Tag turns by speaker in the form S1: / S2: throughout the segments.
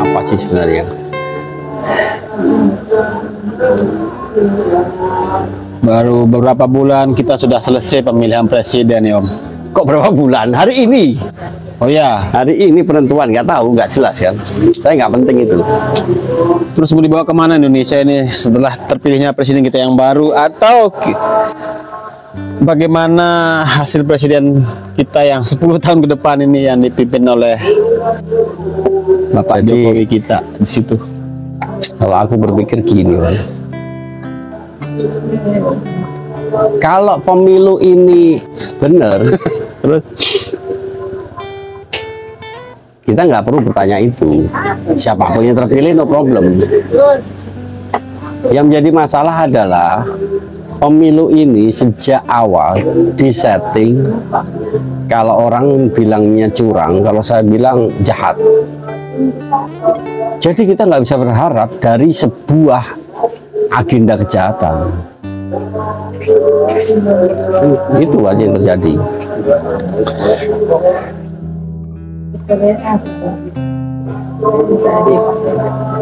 S1: apa sih sebenarnya?
S2: Baru beberapa bulan kita sudah selesai pemilihan presiden ya Om.
S1: Kok berapa bulan? Hari ini?
S2: Oh ya,
S1: Hari ini penentuan, nggak tahu, nggak jelas kan? Saya nggak penting itu.
S2: terus mau dibawa kemana Indonesia ini setelah terpilihnya presiden kita yang baru, atau bagaimana hasil presiden kita yang 10 tahun ke depan ini yang dipimpin oleh Bapak
S1: Jadi,
S2: Jokowi kita di situ?
S1: Kalau aku berpikir gini, Wan. Kalau pemilu ini benar,
S2: Terus
S1: kita nggak perlu bertanya itu. Siapapun yang terpilih, no problem. Yang menjadi masalah adalah pemilu ini sejak awal disetting. Kalau orang bilangnya curang, kalau saya bilang jahat. Jadi kita nggak bisa berharap dari sebuah agenda kejahatan. Itu aja yang terjadi.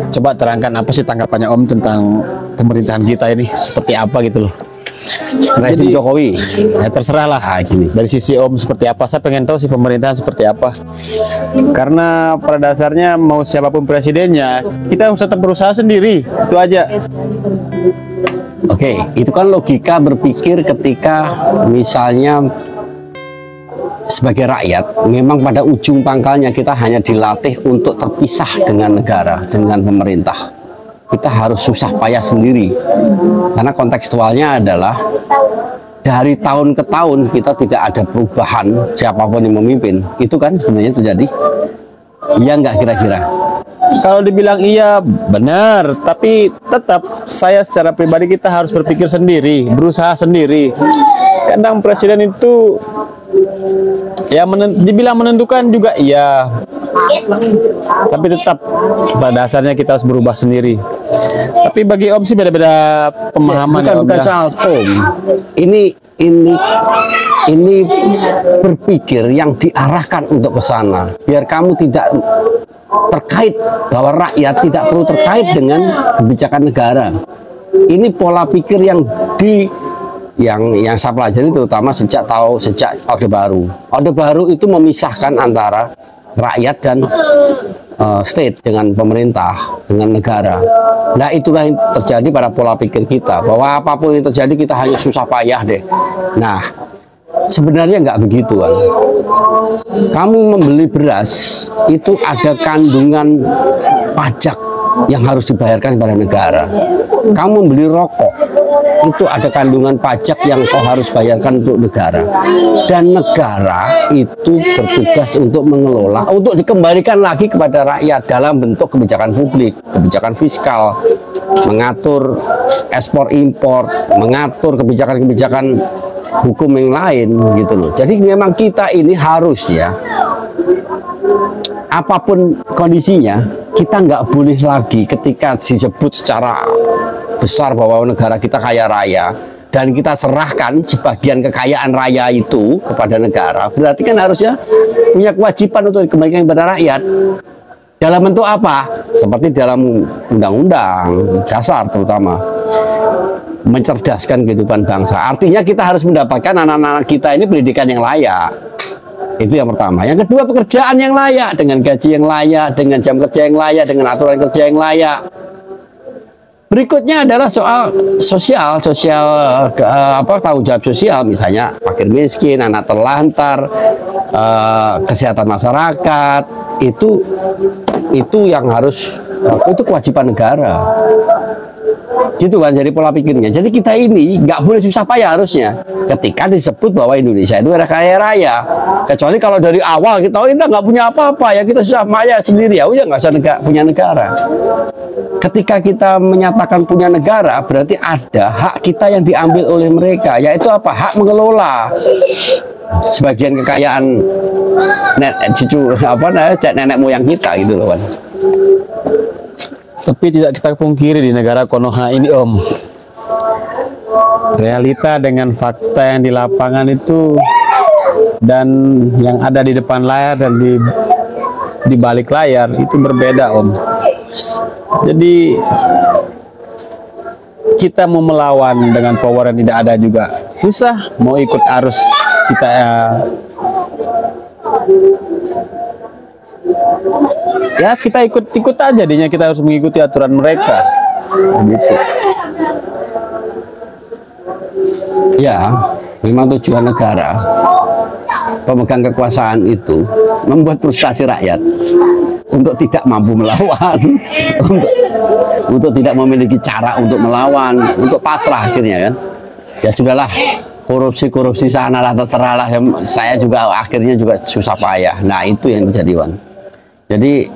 S2: coba terangkan apa sih tanggapannya Om tentang pemerintahan kita ini, seperti apa gitu loh.
S1: Rezim
S2: Jadi,
S1: Jokowi.
S2: ya terserah lah gini. Dari sisi Om seperti apa, saya pengen tahu sih pemerintahan seperti apa. Karena pada dasarnya mau siapapun presidennya, kita harus tetap berusaha sendiri, itu aja.
S1: Oke, itu kan logika berpikir ketika misalnya sebagai rakyat, memang pada ujung pangkalnya kita hanya dilatih untuk terpisah dengan negara, dengan pemerintah. Kita harus susah payah sendiri. Karena kontekstualnya adalah dari tahun ke tahun kita tidak ada perubahan siapapun yang memimpin. Itu kan sebenarnya terjadi. Iya nggak kira-kira?
S2: Kalau dibilang iya benar, tapi tetap saya secara pribadi kita harus berpikir sendiri, berusaha sendiri. Kadang presiden itu ya dibilang menentukan juga iya, tapi tetap pada dasarnya kita harus berubah sendiri. Tapi bagi Om sih beda-beda pemahaman ya Om.
S1: Bukan soal Om. Ini berpikir yang diarahkan untuk ke sana. Biar kamu tidak terkait, bahwa rakyat tidak perlu terkait dengan kebijakan negara. Ini pola pikir yang saya pelajari terutama sejak Orde Baru. Orde Baru itu memisahkan antara rakyat dan state, dengan pemerintah, dengan negara. Nah itulah yang terjadi pada pola pikir kita, bahwa apapun yang terjadi kita hanya susah payah deh. Nah sebenarnya nggak begitu kan. Kamu membeli beras itu ada kandungan pajak yang harus dibayarkan kepada negara. Kamu membeli rokok itu ada kandungan pajak yang kau harus bayarkan untuk negara. Dan negara itu bertugas untuk mengelola, untuk dikembalikan lagi kepada rakyat dalam bentuk kebijakan publik, kebijakan fiskal, mengatur ekspor impor, mengatur kebijakan-kebijakan hukum yang lain gitu loh. Jadi memang kita ini harus ya, apapun kondisinya, kita nggak boleh lagi ketika disebut secara besar bahwa negara kita kaya raya dan kita serahkan sebagian kekayaan raya itu kepada negara, berarti kan harusnya punya kewajiban untuk dikembalikan kepada rakyat. Dalam bentuk apa? Seperti dalam undang-undang dasar terutama, mencerdaskan kehidupan bangsa. Artinya kita harus mendapatkan anak-anak kita ini pendidikan yang layak. Itu yang pertama. Yang kedua, pekerjaan yang layak, dengan gaji yang layak, dengan jam kerja yang layak, dengan aturan kerja yang layak. Berikutnya adalah soal tanggung jawab sosial, misalnya fakir miskin, anak terlantar, kesehatan masyarakat, itu yang harus, itu kewajiban negara. Gitu kan, jadi pola pikirnya. Jadi kita ini nggak boleh susah payah harusnya ketika disebut bahwa Indonesia itu era kaya raya. Kecuali kalau dari awal kita nggak punya apa-apa ya, kita susah payah sendiri ya, udah nggak usah punya negara. Ketika kita menyatakan punya negara, berarti ada hak kita yang diambil oleh mereka, yaitu apa? Hak mengelola sebagian kekayaan nenek moyang kita gitu loh kan.
S2: Tapi tidak kita pungkiri di negara Konoha ini Om, realita dengan fakta yang di lapangan itu dan yang ada di depan layar dan di di balik layar itu berbeda, Om. Jadi kita mau melawan dengan power yang tidak ada juga susah, mau ikut arus kita ya kita ikut aja, jadinya kita harus mengikuti aturan mereka gitu.
S1: Ya, memang tujuan negara, pemegang kekuasaan itu membuat frustasi rakyat untuk tidak mampu melawan, untuk tidak memiliki cara untuk melawan, untuk pasrah akhirnya kan. Ya sudahlah, korupsi sanalah, terserahlah, saya juga akhirnya juga susah payah. Nah itu yang terjadi, Wan. Jadi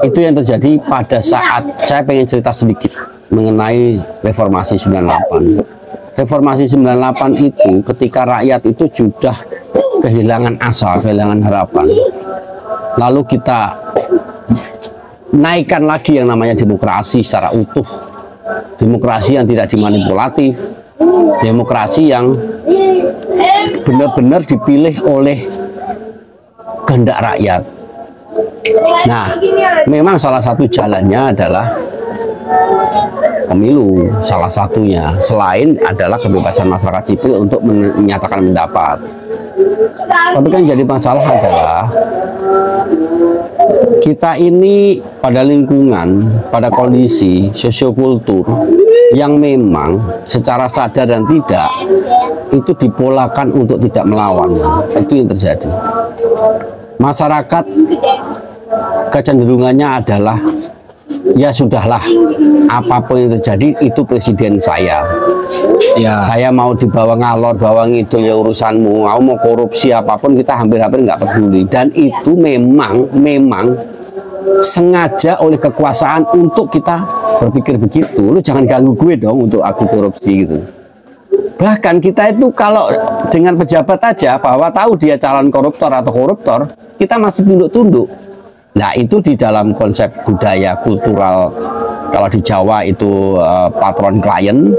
S1: itu yang terjadi pada saat saya pengen cerita sedikit mengenai reformasi 98. Reformasi 98 itu ketika rakyat itu sudah kehilangan asa, kehilangan harapan. Lalu kita naikkan lagi yang namanya demokrasi secara utuh. Demokrasi yang tidak dimanipulatif, demokrasi yang benar-benar dipilih oleh kehendak rakyat. Nah, memang salah satu jalannya adalah pemilu, salah satunya. Selain adalah kebebasan masyarakat sipil untuk menyatakan pendapat. Tapi kan jadi masalah adalah kita ini pada lingkungan, pada kondisi sosiokultur yang memang secara sadar dan tidak itu dipolakan untuk tidak melawan. Itu yang terjadi. Masyarakat kecenderungannya adalah ya sudahlah, apapun yang terjadi itu presiden saya. Ya, saya mau dibawa ngalor, bawa ngidul ya urusanmu. Mau korupsi apapun kita hampir-hampir nggak peduli. Dan itu memang sengaja oleh kekuasaan untuk kita berpikir begitu. Lu jangan ganggu gue dong untuk aku korupsi gitu. Bahkan kita itu kalau dengan pejabat aja bahwa tahu dia calon koruptor atau koruptor, kita masih tunduk-tunduk. Nah itu di dalam konsep budaya kultural, kalau di Jawa itu patron klien,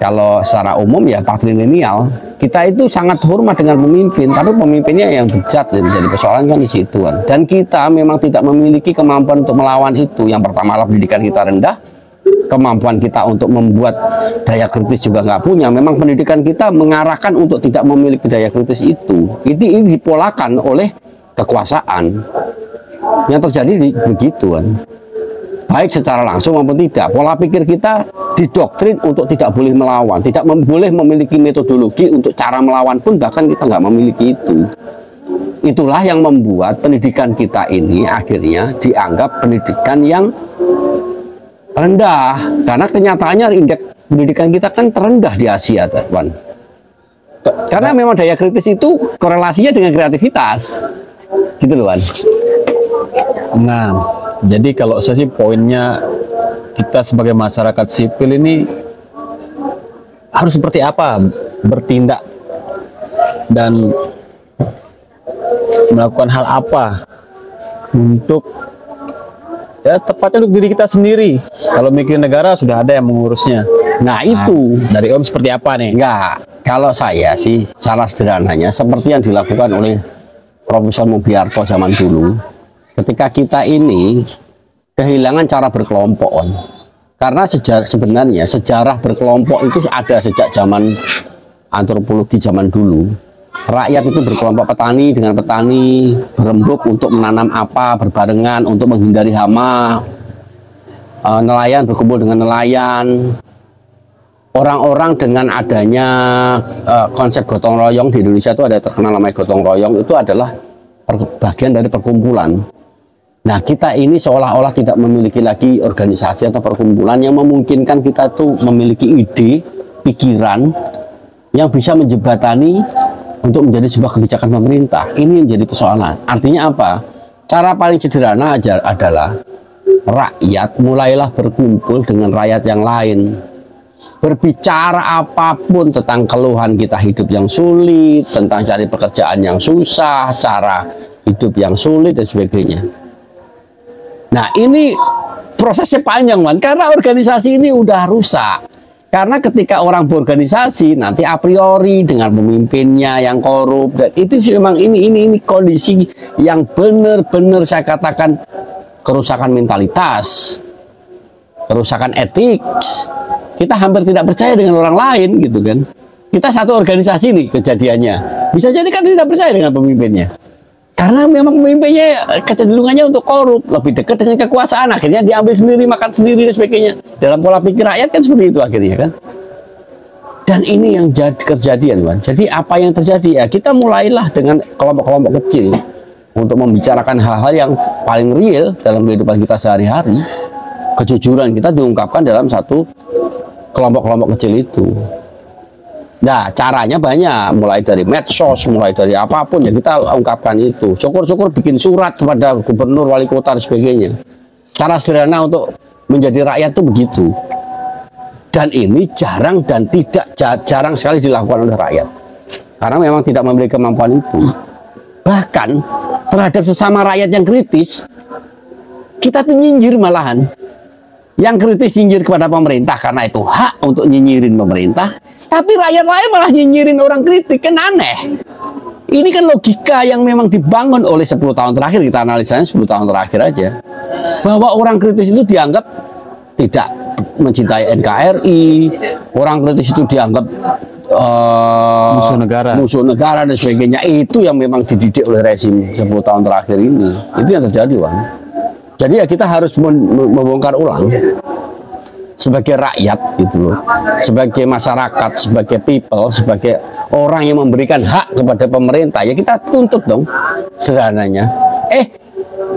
S1: kalau secara umum ya patrilineal. Kita itu sangat hormat dengan pemimpin, tapi pemimpinnya yang bejat, jadi persoalan kan di situ. Dan kita memang tidak memiliki kemampuan untuk melawan itu. Yang pertama pendidikan kita rendah, kemampuan kita untuk membuat daya kritis juga nggak punya. Memang pendidikan kita mengarahkan untuk tidak memiliki daya kritis itu. Ini dipolakan oleh kekuasaan. Yang terjadi begituan, baik secara langsung maupun tidak. Pola pikir kita didoktrin untuk tidak boleh melawan, tidak boleh memiliki metodologi untuk cara melawan pun bahkan kita nggak memiliki itu. Itulah yang membuat pendidikan kita ini akhirnya dianggap pendidikan yang rendah, karena kenyataannya indeks pendidikan kita kan terendah di Asia, Wan. Karena memang daya kritis itu korelasinya dengan kreativitas, gitu loh, Wan.
S2: Nah, jadi kalau saya sih poinnya, kita sebagai masyarakat sipil ini harus seperti apa bertindak dan melakukan hal apa untuk ya tepatnya untuk diri kita sendiri. Kalau mikir negara sudah ada yang mengurusnya.
S1: Nah itu
S2: dari Om seperti apa nih?
S1: Enggak, kalau saya sih salah sederhananya seperti yang dilakukan oleh Profesor Mubiarto zaman dulu. Ketika kita ini kehilangan cara berkelompok, karena sebenarnya sejarah berkelompok itu ada sejak zaman antropologi zaman dulu. Rakyat itu berkelompok, petani dengan petani berembuk untuk menanam apa berbarengan untuk menghindari hama, nelayan berkumpul dengan nelayan. Orang-orang dengan adanya konsep gotong royong di Indonesia itu ada terkenal namanya gotong royong, itu adalah bagian dari perkumpulan. Nah kita ini seolah-olah tidak memiliki lagi organisasi atau perkumpulan yang memungkinkan kita tuh memiliki ide, pikiran yang bisa menjembatani untuk menjadi sebuah kebijakan pemerintah. Ini yang jadi persoalan. Artinya apa? Cara paling sederhana aja adalah rakyat mulailah berkumpul dengan rakyat yang lain. Berbicara apapun tentang keluhan kita hidup yang sulit, tentang cari pekerjaan yang susah, cara hidup yang sulit dan sebagainya. Nah ini prosesnya panjang, Wan, karena organisasi ini udah rusak. Karena ketika orang berorganisasi nanti a priori dengan pemimpinnya yang korup, dan itu memang ini kondisi yang benar-benar saya katakan kerusakan mentalitas, kerusakan etik. Kita hampir tidak percaya dengan orang lain gitu kan. Kita satu organisasi nih kejadiannya, bisa jadi kan tidak percaya dengan pemimpinnya. Karena memang pemimpinnya kecenderungannya untuk korup, lebih dekat dengan kekuasaan, akhirnya diambil sendiri, makan sendiri dan sebagainya. Dalam pola pikir rakyat kan seperti itu akhirnya kan. Dan ini yang kejadian, Wan. Jadi apa yang terjadi ya, kita mulailah dengan kelompok-kelompok kecil untuk membicarakan hal-hal yang paling real dalam kehidupan kita sehari-hari. Kejujuran kita diungkapkan dalam satu kelompok-kelompok kecil itu. Nah, caranya banyak, mulai dari medsos, mulai dari apapun ya kita ungkapkan itu. Syukur-syukur bikin surat kepada gubernur, wali kota dan sebagainya. Cara sederhana untuk menjadi rakyat itu begitu. Dan ini jarang dan jarang sekali dilakukan oleh rakyat. Karena memang tidak memiliki kemampuan itu. Bahkan terhadap sesama rakyat yang kritis, kita tuh nyinyir malahan. Yang kritis nyinyir kepada pemerintah karena itu hak untuk nyinyirin pemerintah. Tapi rakyat lain malah nyinyirin orang kritik, kan aneh. Ini kan logika yang memang dibangun oleh 10 tahun terakhir, kita analisanya 10 tahun terakhir aja. Bahwa orang kritis itu dianggap tidak mencintai NKRI, orang kritis itu dianggap musuh negara dan sebagainya. Itu yang memang dididik oleh rezim 10 tahun terakhir ini. Itu yang terjadi, Wan. Jadi ya kita harus membongkar ulang. Sebagai rakyat gitu loh, sebagai masyarakat, sebagai people, sebagai orang yang memberikan hak kepada pemerintah, ya kita tuntut dong sederhananya.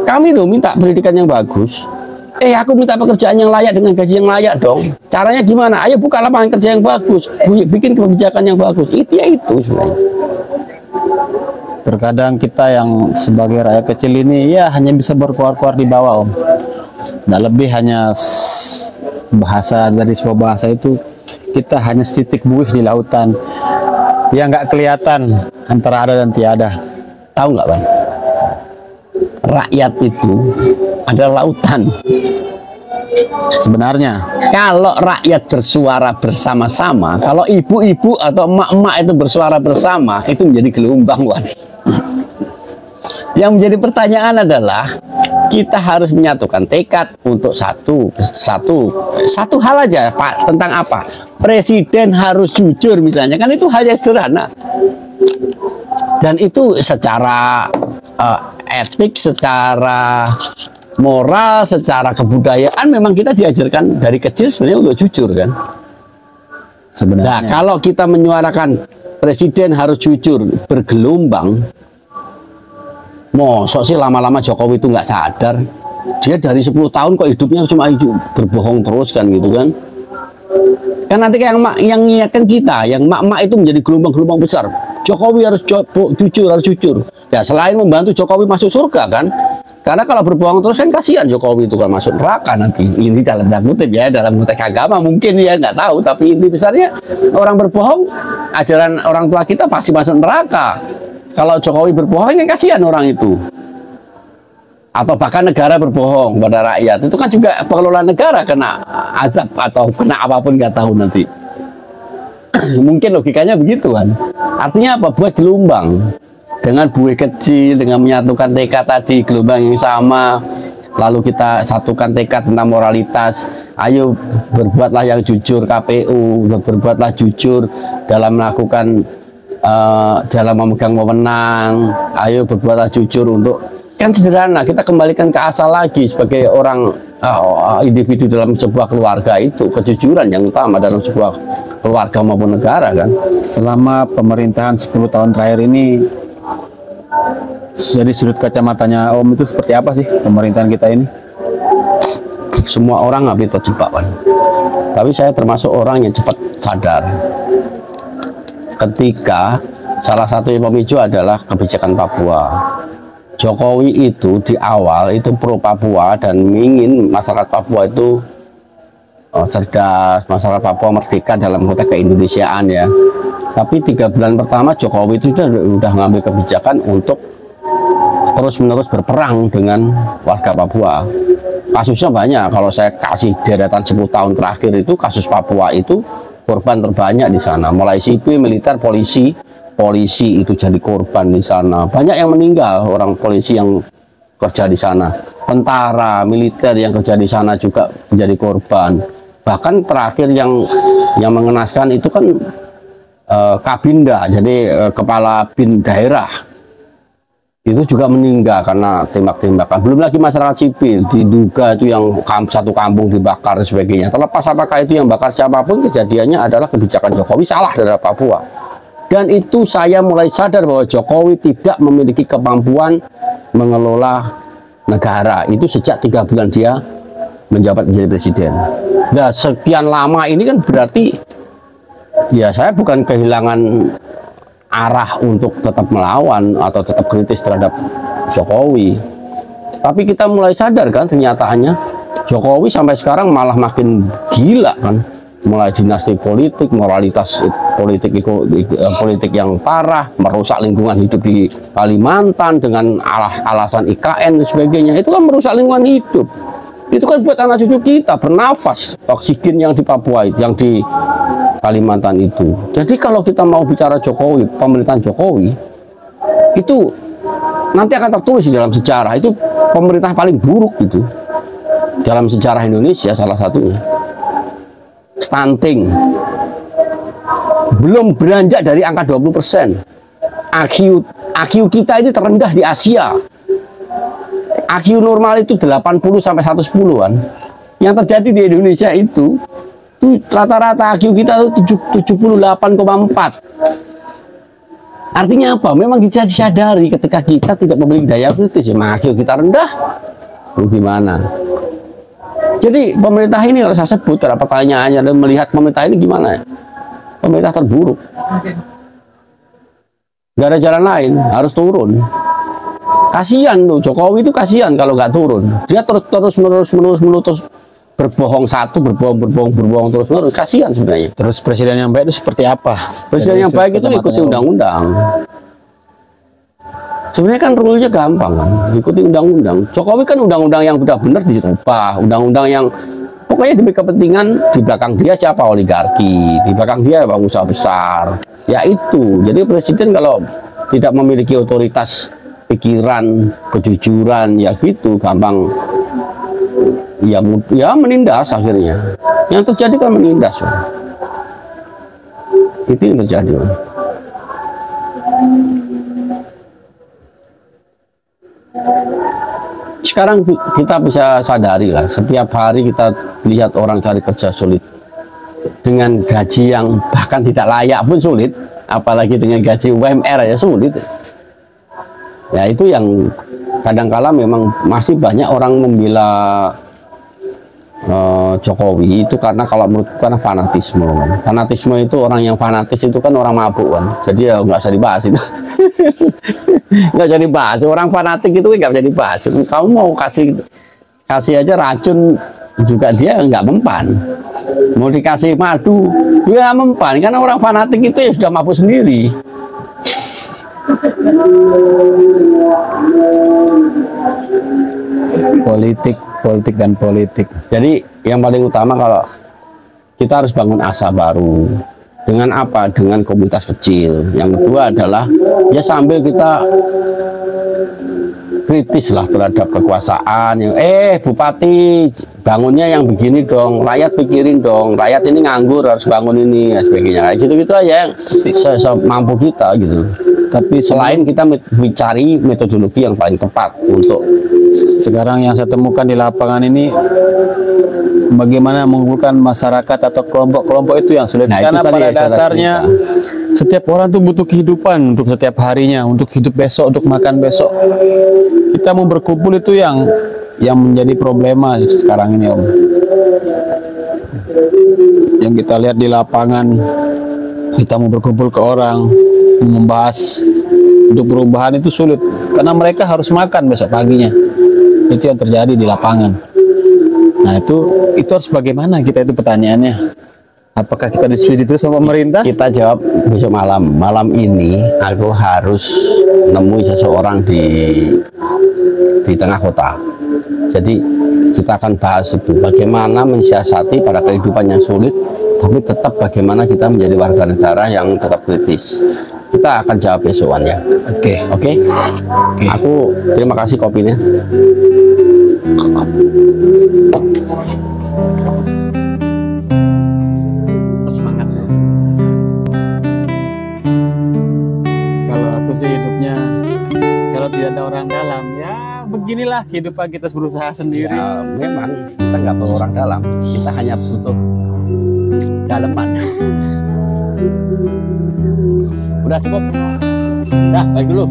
S1: Kami loh minta pendidikan yang bagus, aku minta pekerjaan yang layak dengan gaji yang layak dong. Caranya gimana? Ayo buka lapangan kerja yang bagus, bikin kebijakan yang bagus. Itu ya itu sebenarnya.
S2: Terkadang kita yang sebagai rakyat kecil ini ya hanya bisa berkuar-kuar di bawah, Om. Nggak lebih, hanya bahasa dari sebuah bahasa itu kita hanya setitik buih di lautan yang nggak kelihatan antara ada dan tiada.
S1: Tahu nggak, Bang? Rakyat itu adalah lautan.
S2: Sebenarnya
S1: kalau rakyat bersuara bersama-sama, kalau ibu-ibu atau emak-emak itu bersuara bersama, itu menjadi gelombang, Wan. Yang menjadi pertanyaan adalah kita harus menyatukan tekad untuk satu hal aja, Pak. Tentang apa? Presiden harus jujur misalnya, kan itu hal yang sederhana. Dan itu secara etik, secara moral, secara kebudayaan memang kita diajarkan dari kecil sebenarnya untuk jujur kan. Sebenarnya. Nah, kalau kita menyuarakan presiden harus jujur bergelombang, mosok sih lama-lama Jokowi itu nggak sadar, dia dari 10 tahun kok hidupnya cuma berbohong terus kan gitu kan. Kan nanti kayak yang mengingatkan kita, yang mak-mak itu menjadi gelombang-gelombang besar. Jokowi harus jujur. Ya selain membantu Jokowi masuk surga kan, karena kalau berbohong terus kan kasihan Jokowi itu kan masuk neraka nanti. Ini dalam kutip ya, dalam konteks agama mungkin ya nggak tahu, tapi inti besarnya orang berbohong, ajaran orang tua kita pasti masuk neraka. Kalau Jokowi berbohong kan kasihan orang itu. Atau bahkan negara berbohong pada rakyat, itu kan juga pengelola negara kena azab atau kena apapun nggak tahu nanti. Mungkin logikanya begitu kan. Artinya apa? Buat gelombang dengan buih kecil, dengan menyatukan tekad tadi, gelombang yang sama. Lalu kita satukan tekad tentang moralitas. Ayo berbuatlah yang jujur KPU, berbuatlah jujur dalam melakukan dalam memegang wewenang. Ayo berbuatlah jujur untuk, kan sederhana, kita kembalikan ke asal lagi sebagai orang individu dalam sebuah keluarga, itu kejujuran yang utama dalam sebuah keluarga maupun negara kan.
S2: Selama pemerintahan 10 tahun terakhir ini, dari sudut kacamatanya Om, itu seperti apa sih pemerintahan kita ini?
S1: Semua orang nggak bisa terjebak kan. Tapi saya termasuk orang yang cepat sadar ketika salah satu yang memicu adalah kebijakan Papua. Jokowi itu di awal itu pro Papua dan ingin masyarakat Papua itu cerdas, masyarakat Papua merdeka dalam konteks keindonesiaan ya. Tapi 3 bulan pertama Jokowi itu sudah ngambil kebijakan untuk terus terus-menerus berperang dengan warga Papua. Kasusnya banyak. Kalau saya kasih deretan 10 tahun terakhir itu, kasus Papua itu korban terbanyak di sana. Mulai sipil, militer, polisi itu jadi korban di sana. Banyak yang meninggal, orang polisi yang kerja di sana. Tentara, militer yang kerja di sana juga menjadi korban. Bahkan terakhir yang mengenaskan itu kan Kabinda, jadi kepala bin daerah itu juga meninggal karena tembak-tembakan. Belum lagi masyarakat sipil diduga itu yang satu kampung dibakar dan sebagainya. Terlepas apakah itu yang bakar siapapun, kejadiannya adalah kebijakan Jokowi salah terhadap Papua. Dan itu saya mulai sadar bahwa Jokowi tidak memiliki kemampuan mengelola negara itu sejak 3 bulan dia menjabat menjadi presiden. Nah, sekian lama ini kan berarti ya saya bukan kehilangan arah untuk tetap melawan atau tetap kritis terhadap Jokowi. Tapi kita mulai sadar kan kenyataannya Jokowi sampai sekarang malah makin gila kan. Mulai dinasti politik, moralitas politik yang parah, merusak lingkungan hidup di Kalimantan dengan alasan IKN dan sebagainya. Itu kan merusak lingkungan hidup. Itu kan buat anak cucu kita bernafas oksigen yang di Papua, yang di Kalimantan itu. Jadi kalau kita mau bicara Jokowi, pemerintahan Jokowi, itu nanti akan tertulis di dalam sejarah. Itu pemerintah paling buruk itu dalam sejarah Indonesia, salah satunya. Stunting, belum beranjak dari angka 20%. IQ kita ini terendah di Asia. IQ normal itu 80 sampai 110-an. Yang terjadi di Indonesia itu rata-rata IQ kita itu 78,4. Artinya apa? Memang kita disadari ketika kita tidak memiliki daya kritis, ya IQ kita rendah. Gimana? Jadi pemerintah ini harus saya sebut ada pertanyaannya dan melihat pemerintah ini gimana ya? Pemerintah terburuk. Gak ada jalan lain, harus turun. Kasihan tuh Jokowi itu, kasihan kalau nggak turun. Dia terus menerus berbohong terus. Kasihan sebenarnya.
S2: Terus presiden yang baik itu seperti apa?
S1: Presiden yang baik itu ikuti undang-undang. Sebenarnya kan rule-nya gampang kan, ikuti undang-undang. Jokowi kan undang-undang yang sudah benar dirubah, undang-undang yang pokoknya demi kepentingan, di belakang dia siapa oligarki, di belakang dia pengusaha besar. Ya itu. Jadi presiden kalau tidak memiliki otoritas pikiran, kejujuran, ya gitu, gampang ya menindas akhirnya. Yang terjadi kan menindas. Itu yang terjadi. Sekarang kita bisa sadari lah, setiap hari kita lihat orang cari kerja sulit dengan gaji yang bahkan tidak layak pun sulit, apalagi dengan gaji UMR ya sulit. Ya itu yang kadang-kala memang masih banyak orang membela Jokowi itu karena kalau menurutku karena fanatisme. Fanatisme itu orang yang fanatis itu kan orang mabuk kan, jadi ya nggak usah dibahas itu. Nggak jadi bahas, orang fanatik itu nggak bisa dibahas. Kamu mau kasih aja racun juga dia nggak mempan, mau dikasih madu dia mempan, karena orang fanatik itu ya sudah mabuk sendiri.
S2: Politik dan politik.
S1: Jadi yang paling utama kalau kita harus bangun asa baru. Dengan apa? Dengan komunitas kecil. Yang kedua adalah ya sambil kita kritis lah terhadap kekuasaan. Yang bupati bangunnya yang begini dong, rakyat pikirin dong, rakyat ini nganggur harus bangun ini ya sebagainya. Kayak gitu-gitu aja yang semampu kita gitu. Tapi selain kita mencari metodologi yang paling tepat untuk
S2: sekarang yang saya temukan di lapangan ini, bagaimana mengumpulkan masyarakat atau kelompok-kelompok itu yang sulit. Nah, karena pada dasarnya setiap orang tuh butuh kehidupan untuk setiap harinya, untuk hidup besok, untuk makan besok. Kita mau berkumpul itu yang menjadi problema sekarang ini, Om. Yang kita lihat di lapangan, kita mau berkumpul ke orang, membahas untuk perubahan itu sulit karena mereka harus makan besok paginya. Itu yang terjadi di lapangan. Nah itu harus bagaimana kita, itu pertanyaannya. Apakah kita disuruh terus sama pemerintah?
S1: Kita jawab besok malam. Malam ini aku harus nemui seseorang di di tengah kota. Jadi kita akan bahas itu, bagaimana mensiasati pada kehidupan yang sulit, tapi tetap bagaimana kita menjadi warga negara yang tetap kritis. Kita akan jawab besokan ya.
S2: Oke.
S1: Oke. Aku terima kasih kopinya.
S2: Semangat ya. Kalau aku sih hidupnya kalau tidak ada orang dalam, ya beginilah kehidupan kita berusaha sendiri.
S1: Ya, memang kita nggak perlu orang dalam, kita hanya butuh daleman. Udah cukup. Dah, balik dulu.